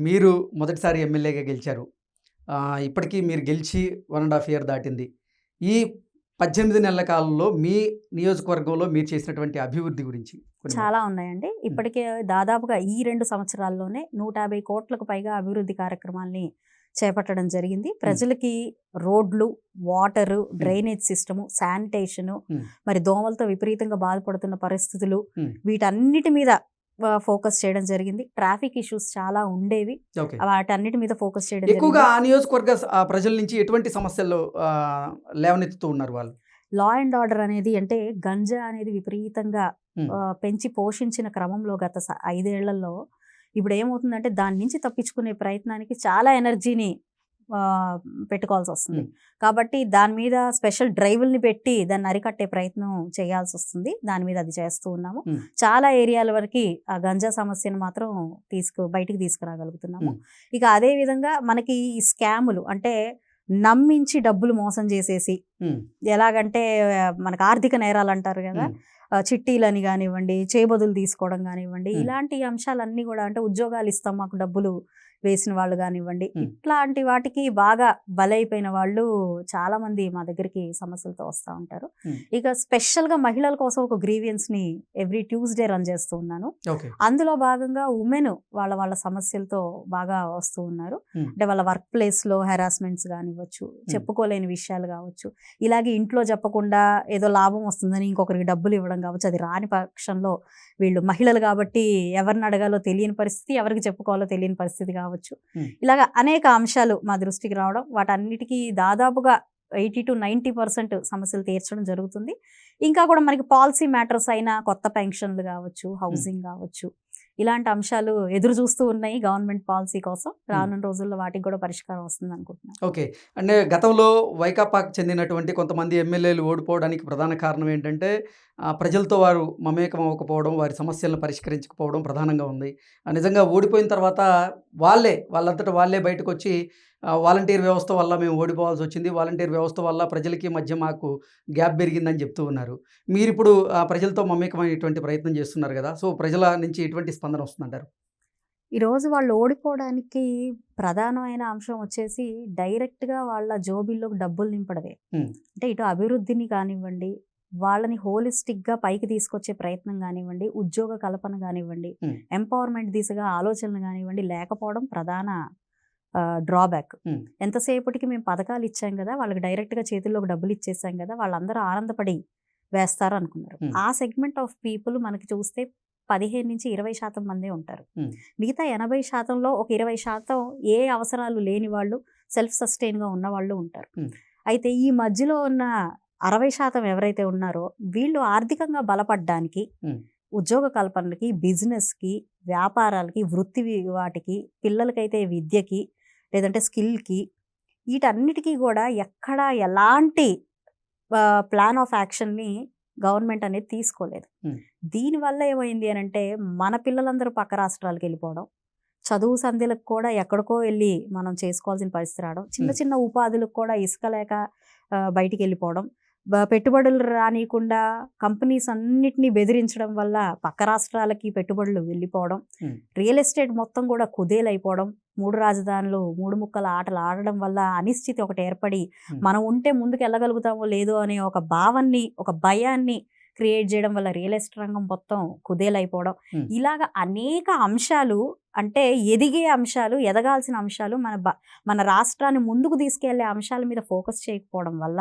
మీరు మొదటిసారి ఎమ్మెల్యేగా గెలిచారు. ఇప్పటికీ మీరు గెలిచి 1.5 year దాటింది. ఈ 18 నెలల కాలంలో మీ నియోజకవర్గంలో మీరు చేసినటువంటి అభివృద్ధి గురించి చాలా ఉన్నాయండి. ఇప్పటికే దాదాపుగా ఈ 2 సంవత్సరాల్లోనే 150 కోట్లకు పైగా అభివృద్ధి కార్యక్రమాల్ని చేపట్టడం జరిగింది. ప్రజలకి రోడ్లు, వాటరు, డ్రైనేజ్ సిస్టము, శానిటేషను, మరి దోమలతో విపరీతంగా బాధపడుతున్న పరిస్థితులు, వీటన్నిటి మీద ఫోకస్ చేయడం జరిగింది. ట్రాఫిక్ ఇష్యూస్ చాలా ఉండేవి, వాటన్నిటి మీద ఫోకస్ చేయడం ఎక్కువగా. ఆ నియోజకవర్గ ప్రజల నుంచి ఎటువంటి సమస్యలు లేవనెత్తుతూ ఉన్నారు వాళ్ళు? లా అండ్ ఆర్డర్ అనేది, అంటే గంజా అనేది విపరీతంగా పెంచి పోషించిన క్రమంలో గత 5 ఏళ్లలో ఇప్పుడు ఏమవుతుందంటే దాని నుంచి తప్పించుకునే ప్రయత్నానికి చాలా ఎనర్జీని పెట్టుకోవాల్సి వస్తుంది. కాబట్టి దాని మీద స్పెషల్ డ్రైవుల్ని పెట్టి దాన్ని అరికట్టే ప్రయత్నం చేయాల్సి వస్తుంది. దాని మీద అది చేస్తూ ఉన్నాము. చాలా ఏరియాల వరకు ఆ గంజా సమస్యను మాత్రం బయటికి తీసుకురాగలుగుతున్నాము. ఇక అదే విధంగా మనకి ఈ స్కాములు అంటే నమ్మించి డబ్బులు మోసం చేసేసి, ఎలాగంటే మనకు ఆర్థిక నేరాలు అంటారు కదా, చిట్టీలని కానివ్వండి, చేబదులు తీసుకోవడం కానివ్వండి, ఇలాంటి అంశాలన్నీ కూడా, అంటే ఉద్యోగాలు ఇస్తాం మాకు డబ్బులు వేసిన వాళ్ళు కానివ్వండి, ఇట్లాంటి వాటికి బాగా బలైపోయిన వాళ్ళు చాలా మంది మా దగ్గరికి సమస్యలతో వస్తూ ఉంటారు. ఇక స్పెషల్గా మహిళల కోసం ఒక గ్రీవియన్స్ని ఎవ్రీ ట్యూస్డే రన్ చేస్తూ ఉన్నాను. అందులో భాగంగా ఉమెన్ వాళ్ళ సమస్యలతో బాగా వస్తూ ఉన్నారు. అంటే వాళ్ళ వర్క్ ప్లేస్లో హెరాస్మెంట్స్ కానివ్వచ్చు, చెప్పుకోలేని విషయాలు కావచ్చు, ఇలాగే ఇంట్లో చెప్పకుండా ఏదో లాభం వస్తుందని ఇంకొకరికి డబ్బులు ఇవ్వడం కావచ్చు, అది రాని పక్షంలో వీళ్ళు మహిళలు కాబట్టి ఎవరిని అడగాలో తెలియని పరిస్థితి, ఎవరికి చెప్పుకోవాలో తెలియని పరిస్థితి కావచ్చు. ఇలాగ అనేక అంశాలు మా దృష్టికి రావడం, వాటన్నిటికీ దాదాపుగా 80 to 90% సమస్యలు తీర్చడం జరుగుతుంది. ఇంకా కూడా మనకి పాలసీ మ్యాటర్స్ అయినా కొత్త పెన్షన్లు కావచ్చు, హౌసింగ్ కావచ్చు, ఇలాంటి అంశాలు ఎదురు చూస్తూ ఉన్నాయి గవర్నమెంట్ పాలసీ కోసం. రానున్న రోజుల్లో వాటికి కూడా పరిష్కారం వస్తుంది అనుకుంటున్నాను. ఓకే. అంటే గతంలో వైకాపాకు చెందినటువంటి కొంతమంది ఎమ్మెల్యేలు ఓడిపోవడానికి ప్రధాన కారణం ఏంటంటే ప్రజలతో వారు మమేకం అవ్వకపోవడం, వారి సమస్యలను పరిష్కరించకపోవడం ప్రధానంగా ఉంది. నిజంగా ఓడిపోయిన తర్వాత వాళ్ళంతటా వాళ్ళే బయటకు వచ్చి వాలంటీర్ వ్యవస్థ వల్ల మేము ఓడిపోవాల్సి వచ్చింది, వాలంటీర్ వ్యవస్థ వల్ల ప్రజలకి మధ్య మాకు గ్యాప్ పెరిగిందని చెప్తూ ఉన్నారు. మీరు ఇప్పుడు ప్రజలతో మమేకమైనటువంటి ప్రయత్నం చేస్తున్నారు కదా, సో ప్రజల నుంచి ఎటువంటి స్పందన వస్తుందంటారు? ఈరోజు వాళ్ళు ఓడిపోవడానికి ప్రధానమైన అంశం వచ్చేసి డైరెక్ట్గా వాళ్ళ జోబిల్లోకి డబ్బులు నింపడమే. అంటే ఇటు అభివృద్ధిని కానివ్వండి, వాళ్ళని హోలిస్టిక్గా పైకి తీసుకొచ్చే ప్రయత్నం కానివ్వండి, ఉద్యోగ కల్పన కానివ్వండి, ఎంపవర్మెంట్ దిశగా ఆలోచనలు కానివ్వండి లేకపోవడం ప్రధాన డ్రాబ్యాక్. ఎంతసేపటికి మేము పథకాలు ఇచ్చాం కదా, వాళ్ళకి డైరెక్ట్గా చేతుల్లోకి డబ్బులు ఇచ్చేసాం కదా, వాళ్ళందరూ ఆనందపడి వేస్తారు అనుకున్నారు. ఆ సెగ్మెంట్ ఆఫ్ పీపుల్ మనకి చూస్తే 15 నుంచి 20% మందే ఉంటారు. మిగతా 80%లో ఒక 20% ఏ అవసరాలు లేని వాళ్ళు, సెల్ఫ్ సస్టైన్గా ఉన్న వాళ్ళు ఉంటారు. అయితే ఈ మధ్యలో ఉన్న 60% ఎవరైతే ఉన్నారో వీళ్ళు ఆర్థికంగా బలపడడానికి, ఉద్యోగ కల్పనకి, బిజినెస్కి, వ్యాపారాలకి, వృత్తి వాటికి, పిల్లలకైతే విద్యకి లేదంటే స్కిల్కి, వీటన్నిటికీ కూడా ఎక్కడా ఎలాంటి ప్లాన్ ఆఫ్ యాక్షన్ని గవర్నమెంట్ అనేది తీసుకోలేదు. దీనివల్ల ఏమైంది అని అంటే మన పిల్లలందరూ పక్క రాష్ట్రాలకు వెళ్ళిపోవడం, చదువు సంధ్యలకు కూడా ఎక్కడికో వెళ్ళి మనం చేసుకోవాల్సిన పరిస్థితి రావడం, చిన్న చిన్న ఉపాధులకు కూడా ఇసుక లేక బయటికి వెళ్ళిపోవడం, పెట్టుబడులు రానియకుండా కంపెనీస్ అన్నిటినీ బెదిరించడం వల్ల పక్క రాష్ట్రాలకి పెట్టుబడులు వెళ్ళిపోవడం, రియల్ ఎస్టేట్ మొత్తం కూడా కుదేలైపోవడం, 3 రాజధానులు 3 ముక్కల ఆటలు ఆడడం వల్ల అనిశ్చితి ఒకటి ఏర్పడి మనం ఉంటే ముందుకు వెళ్ళగలుగుతామో లేదో అనే ఒక భావాన్ని, ఒక భయాన్ని క్రియేట్ చేయడం వల్ల రియల్ ఎస్టేట్ రంగం మొత్తం కుదేలైపోవడం, ఇలాగ అనేక అంశాలు, అంటే ఎదిగే అంశాలు, ఎదగాల్సిన అంశాలు, మన రాష్ట్రాన్ని ముందుకు తీసుకెళ్లే అంశాల మీద ఫోకస్ చేయకపోవడం వల్ల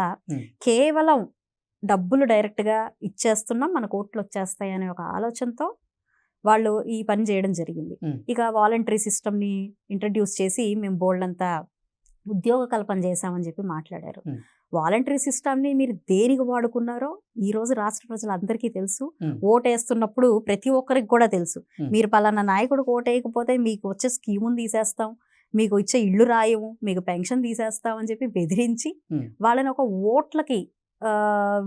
కేవలం డబ్బులు డైరెక్ట్గా ఇచ్చేస్తున్నాం, మన కోట్లు వచ్చేస్తాయి అనే ఒక ఆలోచనతో వాళ్ళు ఈ పని చేయడం జరిగింది. ఇక వాలంటరీ సిస్టమ్ని ఇంట్రడ్యూస్ చేసి మేము బోల్డంతా ఉద్యోగ కల్పన చేశామని చెప్పి మాట్లాడారు. వాలంటరీ సిస్టమ్ని మీరు దేనికి వాడుకున్నారో ఈరోజు రాష్ట్ర ప్రజలందరికీ తెలుసు. ఓటేస్తున్నప్పుడు ప్రతి ఒక్కరికి కూడా తెలుసు. మీరు పలానా నాయకుడికి ఓటేయకపోతే మీకు వచ్చే స్కీముని తీసేస్తాం, మీకు ఇచ్చే ఇళ్ళు రాయము, మీకు పెన్షన్ తీసేస్తాం అని చెప్పి బెదిరించి వాళ్ళని ఒక ఓట్లకి,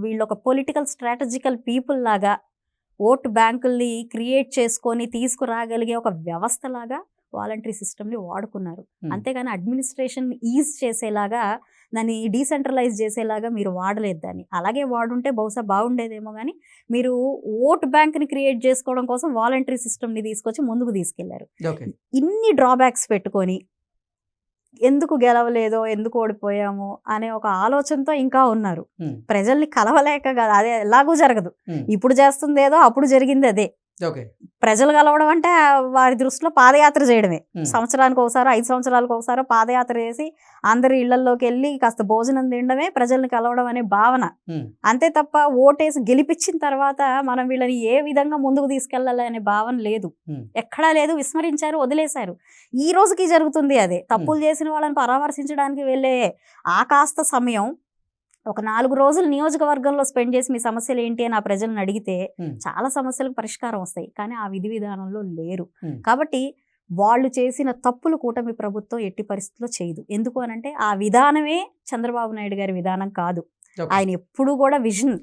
వీళ్ళు ఒక పొలిటికల్ స్ట్రాటజికల్ పీపుల్ లాగా ఓటు బ్యాంకుల్ని క్రియేట్ చేసుకొని తీసుకురాగలిగే ఒక వ్యవస్థ లాగా వాలంటరీ సిస్టమ్ని వాడుకున్నారు. అంతేగాని అడ్మినిస్ట్రేషన్ ఈజ్ చేసేలాగా, దాన్ని డీసెంట్రలైజ్ చేసేలాగా మీరు వాడలేదు దాన్ని. అలాగే వాడుంటే బహుశా బాగుండేదేమో, కానీ మీరు ఓట్ బ్యాంక్ని క్రియేట్ చేసుకోవడం కోసం వాలంటరీ సిస్టమ్ని తీసుకొచ్చి ముందుకు తీసుకెళ్లారు. ఇన్ని డ్రాబ్యాక్స్ పెట్టుకొని ఎందుకు గెలవలేదో, ఎందుకు ఓడిపోయామో అనే ఒక ఆలోచనతో ఇంకా ఉన్నారు. ప్రజల్ని కలవలేక కాదు, అదే ఎలాగూ జరగదు. ఇప్పుడు చేస్తుంది ఏదో, అప్పుడు జరిగింది అదే. ప్రజలు కలవడం అంటే వారి దృష్టిలో పాదయాత్ర చేయడమే. సంవత్సరానికి ఒకసారి, 5 సంవత్సరాలకు ఒకసారి పాదయాత్ర చేసి అందరి ఇళ్లలోకి వెళ్ళి కాస్త భోజనం తినడమే ప్రజల్ని కలవడం అనే భావన. అంతే తప్ప ఓటేసి గెలిపించిన తర్వాత మనం వీళ్ళని ఏ విధంగా ముందుకు తీసుకెళ్లాలి అనే భావన లేదు, ఎక్కడా లేదు. విస్మరించారు, వదిలేశారు. ఈ రోజుకి జరుగుతుంది అదే. తప్పులు చేసిన వాళ్ళని పరామర్శించడానికి వెళ్ళే ఆ కాస్త సమయం ఒక 4 రోజులు నియోజకవర్గంలో స్పెండ్ చేసి మీ సమస్యలు ఏంటి అని ఆ ప్రజలను అడిగితే చాలా సమస్యలకు పరిష్కారం వస్తాయి. కానీ ఆ విధి విధానంలో లేరు. కాబట్టి వాళ్ళు చేసిన తప్పులు కూటమి ప్రభుత్వం ఎట్టి పరిస్థితుల్లో చేయదు. ఎందుకు అనంటే ఆ విధానమే చంద్రబాబు నాయుడు గారి విధానం కాదు. ఆయన ఎప్పుడు కూడా విజన్,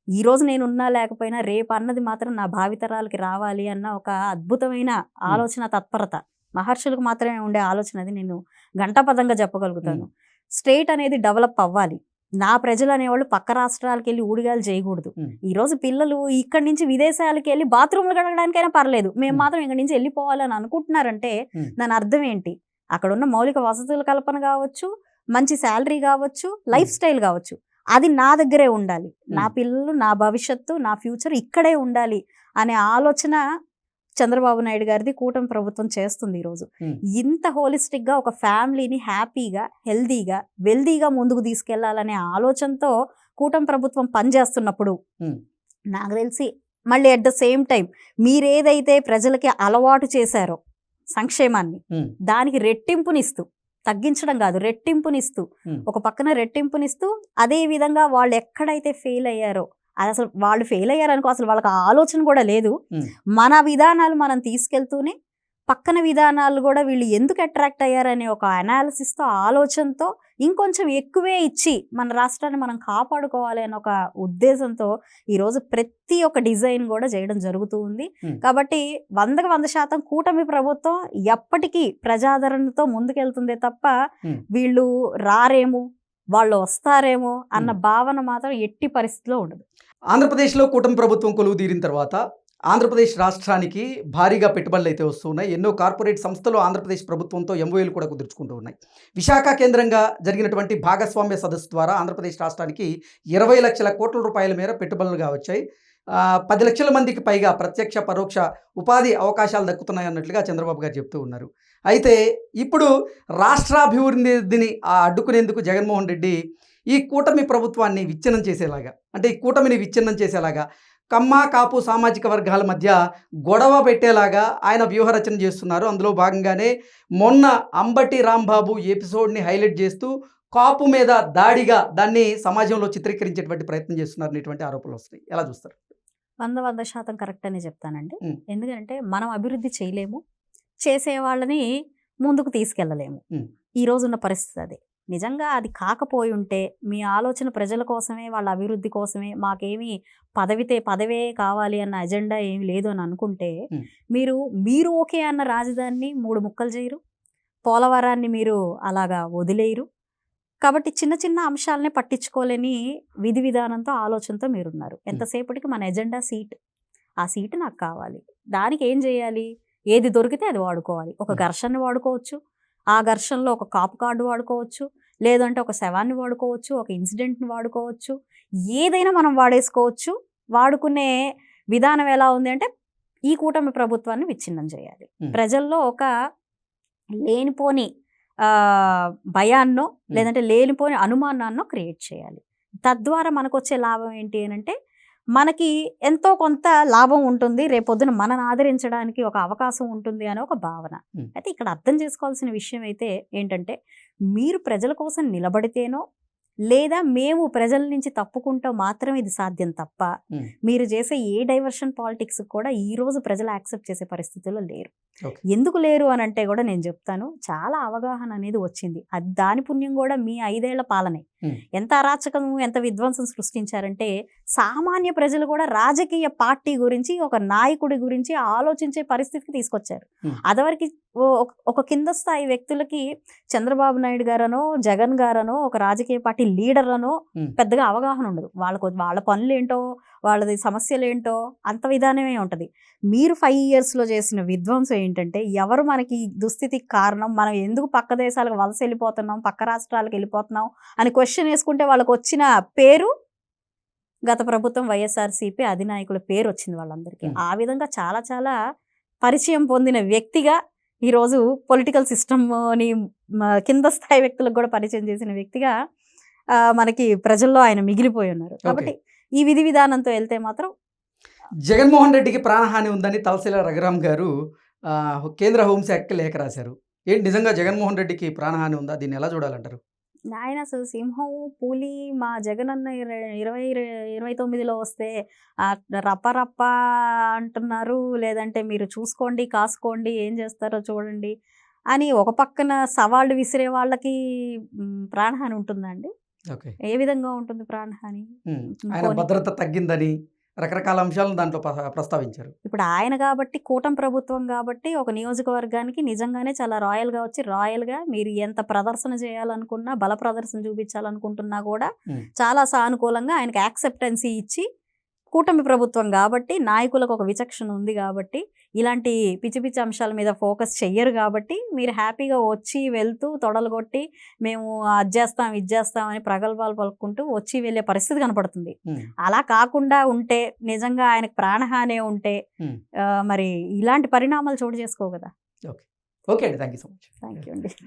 ఈరోజు నేను ఉన్నా లేకపోయినా రేపు అన్నది మాత్రం నా భావితరాలకి రావాలి అన్న ఒక అద్భుతమైన ఆలోచన తత్పరత. మహర్షులకు మాత్రమే ఉండే ఆలోచన, అది నేను ఘంటాపథంగా చెప్పగలుగుతాను. స్టేట్ అనేది డెవలప్ అవ్వాలి. నా ప్రజలు అనేవాళ్ళు పక్క రాష్ట్రాలకు వెళ్ళి ఊడిగాలు చేయకూడదు. ఈ రోజు పిల్లలు ఇక్కడి నుంచి విదేశాలకు వెళ్ళి బాత్రూమ్లు కడగడానికైనా పర్లేదు, మేము మాత్రం ఇక్కడి నుంచి వెళ్ళిపోవాలని అనుకుంటున్నారంటే దాని అర్థం ఏంటి? అక్కడ ఉన్న మౌలిక వసతుల కల్పన కావచ్చు, మంచి శాలరీ కావచ్చు, లైఫ్ స్టైల్ కావచ్చు, అది నా దగ్గరే ఉండాలి. నా పిల్లలు, నా భవిష్యత్తు, నా ఫ్యూచర్ ఇక్కడే ఉండాలి అనే ఆలోచన చంద్రబాబు నాయుడు గారిది కూటమి ప్రభుత్వం చేస్తుంది. ఈరోజు ఇంత హోలిస్టిక్ గా ఒక ఫ్యామిలీని హ్యాపీగా, హెల్దీగా, వెల్దీగా ముందుకు తీసుకెళ్లాలనే ఆలోచనతో కూటమి ప్రభుత్వం పనిచేస్తున్నప్పుడు నాకు తెలిసి మళ్ళీ అట్ ద సేమ్ టైం మీరేదైతే ప్రజలకి అలవాటు చేశారో సంక్షేమాన్ని, దానికి రెట్టింపునిస్తూ, తగ్గించడం కాదు రెట్టింపునిస్తూ, ఒక పక్కన రెట్టింపునిస్తూ, అదే విధంగా వాళ్ళు ఎక్కడైతే ఫెయిల్ అయ్యారో, అది అసలు వాళ్ళు ఫెయిల్ అయ్యారనుకో, అసలు వాళ్ళకి ఆలోచన కూడా లేదు. మన విధానాలు మనం తీసుకెళ్తూనే పక్కన విధానాలు కూడా వీళ్ళు ఎందుకు అట్రాక్ట్ అయ్యారనే ఒక అనాలిసిస్తో, ఆలోచనతో ఇంకొంచెం ఎక్కువే ఇచ్చి మన రాష్ట్రాన్ని మనం కాపాడుకోవాలి అనే ఒక ఉద్దేశంతో ఈరోజు ప్రతి ఒక్క డిజైన్ కూడా చేయడం జరుగుతూ ఉంది. కాబట్టి 100% కూటమి ప్రభుత్వం ఎప్పటికీ ప్రజాదరణతో ముందుకెళ్తుందే తప్ప వీళ్ళు రారేమో, వాళ్ళు వస్తారేమో అన్న భావన మాత్రం ఎట్టి పరిస్థితిలో ఉండదు. ఆంధ్రప్రదేశ్లో కూటమి ప్రభుత్వం కొలువు తీరిన తర్వాత ఆంధ్రప్రదేశ్ రాష్ట్రానికి భారీగా పెట్టుబడులు అయితే వస్తున్నాయి. ఎన్నో కార్పొరేట్ సంస్థలు ఆంధ్రప్రదేశ్ ప్రభుత్వంతో ఎంఓయూలు కూడా కుదుర్చుకుంటూ ఉన్నాయి. విశాఖ కేంద్రంగా జరిగినటువంటి భాగస్వామ్య సదస్సు ద్వారా ఆంధ్రప్రదేశ్ రాష్ట్రానికి 20 లక్షల కోట్ల రూపాయల మేర పెట్టుబడులుగా వచ్చాయి. 10 లక్షల మందికి పైగా ప్రత్యక్ష పరోక్ష ఉపాధి అవకాశాలు దక్కుతున్నాయి అన్నట్లుగా చంద్రబాబు గారు చెప్తూ ఉన్నారు. అయితే ఇప్పుడు రాష్ట్రాభివృద్ధిని అడ్డుకునేందుకు జగన్మోహన్ రెడ్డి ఈ కూటమి ప్రభుత్వాన్ని విచ్ఛిన్నం చేసేలాగా, అంటే ఈ కూటమిని విచ్ఛిన్నం చేసేలాగా, కమ్మ కాపు సామాజిక వర్గాల మధ్య గొడవ పెట్టేలాగా ఆయన వ్యూహరచన చేస్తున్నారు. అందులో భాగంగానే మొన్న అంబటి రాంబాబు ఎపిసోడ్ని హైలైట్ చేస్తూ కాపు మీద దాడిగా దాన్ని సమాజంలో చిత్రీకరించేటువంటి ప్రయత్నం చేస్తున్నారు అనేటువంటి ఆరోపణలు వస్తున్నాయి. ఎలా చూస్తారు? 100% కరెక్ట్ అని చెప్తానండి. ఎందుకంటే మనం అభివృద్ధి చేయలేము, చేసే వాళ్ళని ముందుకు తీసుకెళ్ళలేము. ఈ రోజున్న పరిస్థితి అదే. నిజంగా అది కాకపోయి ఉంటే, మీ ఆలోచన ప్రజల కోసమే, వాళ్ళ అభివృద్ధి కోసమే, మాకేమి పదవే కావాలి అన్న అజెండా ఏమి లేదు అని అనుకుంటే, మీరు ఓకే అన్న రాజధానిని 3 ముక్కలు చేయరు, పోలవరాన్ని మీరు అలాగా వదిలేయరు. కాబట్టి చిన్న చిన్న అంశాలనే పట్టించుకోలేని విధి విధానంతో, ఆలోచనతో మీరున్నారు. ఎంతసేపటికి మన ఎజెండా సీట్, ఆ సీటు నాకు కావాలి, దానికి ఏం చేయాలి, ఏది దొరికితే అది వాడుకోవాలి. ఒక ఘర్షణని వాడుకోవచ్చు, ఆ ఘర్షణలో ఒక కాపు కార్డు వాడుకోవచ్చు, లేదంటే ఒక శవాన్ని వాడుకోవచ్చు, ఒక ఇన్సిడెంట్ని వాడుకోవచ్చు, ఏదైనా మనం వాడేసుకోవచ్చు. వాడుకునే విధానం ఎలా ఉంది అంటే, ఈ కూటమి ప్రభుత్వాన్ని విచ్ఛిన్నం చేయాలి. ప్రజల్లో ఒక లేనిపోని భయాన్నో లేదంటే లేనిపోని అనుమానాన్నో క్రియేట్ చేయాలి. తద్వారా మనకు వచ్చే లాభం ఏంటి అని అంటే, మనకి ఎంతో కొంత లాభం ఉంటుంది, రేపొద్దున మనని ఆదరించడానికి ఒక అవకాశం ఉంటుంది అనే ఒక భావన. అయితే ఇక్కడ అర్థం చేసుకోవాల్సిన విషయం అయితే ఏంటంటే, మీరు ప్రజల కోసం నిలబడితేనో లేదా మేము ప్రజల నుంచి తప్పుకుంటూ మాత్రమే ఇది సాధ్యం తప్ప, మీరు చేసే ఏ డైవర్షన్ పాలిటిక్స్ కూడా ఈ రోజు ప్రజలు యాక్సెప్ట్ చేసే పరిస్థితుల్లో లేరు. ఎందుకు లేరు అని అంటే కూడా నేను చెప్తాను. చాలా అవగాహన అనేది వచ్చింది. అది దాని పుణ్యం కూడా మీ 5 ఏళ్ల పాలనే. ఎంత అరాచకం, ఎంత విధ్వంసం సృష్టించారంటే, సామాన్య ప్రజలు కూడా రాజకీయ పార్టీ గురించి, ఒక నాయకుడి గురించి ఆలోచించే పరిస్థితికి తీసుకొచ్చారు. అదివరకు ఒక కింద స్థాయి వ్యక్తులకి చంద్రబాబు నాయుడు గారనో, జగన్ గారనో, ఒక రాజకీయ పార్టీ లీడర్ అనో పెద్దగా అవగాహన ఉండదు. వాళ్ళ పనులు ఏంటో, వాళ్ళది సమస్యలు ఏంటో అంత విధానమే ఉంటుంది. మీరు 5 yearsలో చేసిన విధ్వంసం ఏంటంటే, ఎవరు మనకి దుస్థితికి కారణం, మనం ఎందుకు పక్క దేశాలకు వలస వెళ్ళిపోతున్నాం, పక్క రాష్ట్రాలకు వెళ్ళిపోతున్నాం అని క్వశ్చన్ వేసుకుంటే వాళ్ళకు వచ్చిన పేరు, గత ప్రభుత్వం వైఎస్ఆర్సీపీ అధినాయకుల పేరు వచ్చింది వాళ్ళందరికీ. ఆ విధంగా చాలా చాలా పరిచయం పొందిన వ్యక్తిగా ఈరోజు పొలిటికల్ సిస్టమ్ని కింద స్థాయి వ్యక్తులకు కూడా పరిచయం చేసిన వ్యక్తిగా మనకి ప్రజల్లో ఆయన మిగిలిపోయి ఉన్నారు. కాబట్టి ఈ విధి విధానంతో వెళ్తే మాత్రం జగన్మోహన్ రెడ్డికి ప్రాణహాని ఉందని తలశీల రఘురామ్ గారు కేంద్ర హోంశాఖకి లేఖ రాశారు. ఏంటి నిజంగా జగన్మోహన్ రెడ్డికి ప్రాణహాని ఉందా? దీన్ని ఎలా చూడాలంటారు? ఆయన అసలు సింహం పులి మా జగనన్న 29లో వస్తే రప్ప రప్ప అంటున్నారు, లేదంటే మీరు చూసుకోండి కాసుకోండి ఏం చేస్తారో చూడండి అని ఒక పక్కన సవాళ్ళు విసిరే వాళ్ళకి ప్రాణహాని ఉంటుందండి? ఓకే. ఏ విధంగా ఉంటుంది ప్రాణహాని? ఆయన పోనీ భద్రత తగ్గిందని రకరకాల అంశాలను దాంట్లో ప్రస్తావించారు. ఇప్పుడు ఆయన కాబట్టి కూటమి ప్రభుత్వం కాబట్టి ఒక నియోజకవర్గానికి నిజంగానే చాలా రాయల్గా వచ్చి రాయల్గా మీరు ఎంత ప్రదర్శన చేయాలనుకున్నా బల ప్రదర్శన చూపించాలనుకుంటున్నా కూడా చాలా సానుకూలంగా ఆయనకి యాక్సెప్టెన్సీ ఇచ్చి, కూటమి ప్రభుత్వం కాబట్టి నాయకులకు ఒక విచక్షణ ఉంది కాబట్టి ఇలాంటి పిచ్చి పిచ్చి అంశాల మీద ఫోకస్ చెయ్యరు కాబట్టి మీరు హ్యాపీగా వచ్చి వెళ్తూ తొడలు కొట్టి మేము అది చేస్తాం ఇది చేస్తాం అని ప్రగల్భాలు పలుకుంటూ వచ్చి వెళ్ళే పరిస్థితి కనపడుతుంది. అలా కాకుండా ఉంటే నిజంగా ఆయనకు ప్రాణహానే ఉంటే మరి ఇలాంటి పరిణామాలు చోటు చేసుకోవు కదా. ఓకే అండి, thank you so much. Thank you అండి.